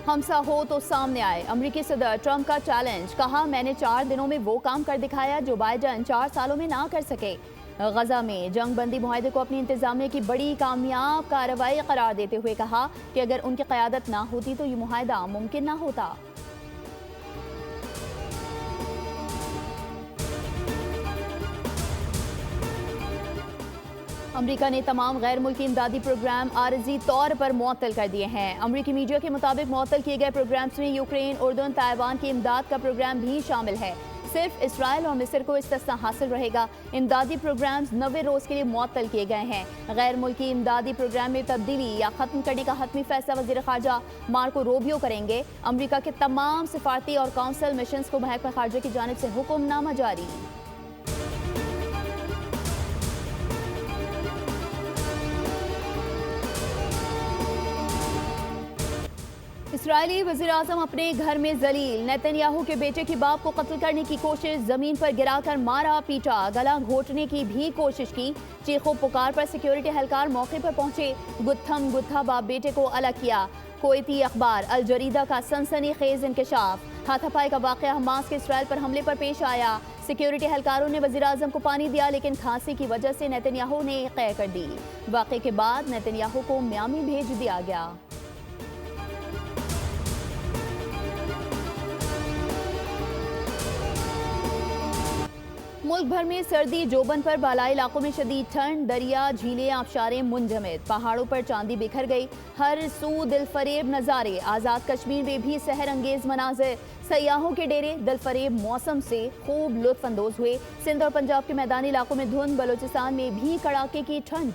हमसा हो तो सामने आए। अमेरिकी सदर ट्रंप का चैलेंज, कहा मैंने 4 दिनों में वो काम कर दिखाया जो बाइडन 4 सालों में ना कर सके। गजा में जंग बंदी मुआहदे को अपनी इंतजामिया की बड़ी कामयाब कार्रवाई करार देते हुए कहा कि अगर उनकी क़यादत ना होती तो ये मुआहदा मुमकिन ना होता। अमेरिका ने तमाम गैर मुल्की इमदादी प्रोग्राम आरजी तौर पर मुअत्तल कर दिए हैं। अमेरिकी मीडिया के मुताबिक मुअत्तल किए गए प्रोग्राम्स में यूक्रेन, उर्दन, ताइवान की इमदाद का प्रोग्राम भी शामिल है। सिर्फ इसराइल और मिस्र को इस्तिस्ना हासिल रहेगा। इमदादी प्रोग्राम्स 90 रोज के लिए मुअत्तल किए गए हैं। गैर मुल्की इमदादी प्रोग्राम में तब्दीली या खत्म करने का हतमी फैसला वज़ीर ख़ारजा मार्को रूबियो करेंगे। अमेरिका के तमाम सिफारती और काउंसिल मिशन को महकमा ख़ारजा की जानिब से हुक्मनामा जारी। इस्राएली वज़ीर आज़म अपने घर में जलील, नेतन्याहू के बेटे के बाप को कत्ल करने की कोशिश, जमीन पर गिराकर मारा पीटा, गला घोटने की भी कोशिश की। चीखों पुकार पर सिक्योरिटी एहलकार मौके पर पहुंचे, गुत्थम गुत्था बाप बेटे को अलग किया। कुवैती अखबार अल जरीदा का सनसनीखेज इंकशाफ, हाथापाई का वाक़या हमास के इसराइल पर हमले पर पेश आया। सिक्योरिटी एहलकारों ने वज़ीर आज़म को पानी दिया, लेकिन खांसी की वजह से नेतन्याहू ने क़ै कर दी। वाक़े के बाद नेतन्याहू को मियामी भेज दिया गया। मुल्क भर में सर्दी जोबन पर बालाई इलाकों में शदीद ठंड, दरिया, झीलें, आबशारें मुंजमद, पहाड़ों पर चांदी बिखर गई। हर सू दिलफरेब नज़ारे। आज़ाद कश्मीर में भी सहर अंगेज मनाजिर, सयाहों के डेरे दिलफरेब मौसम से खूब लुत्फ अंदोज हुए। सिंध और पंजाब के मैदानी इलाकों में धुंध, बलोचिस्तान में भी कड़ाके की ठंड।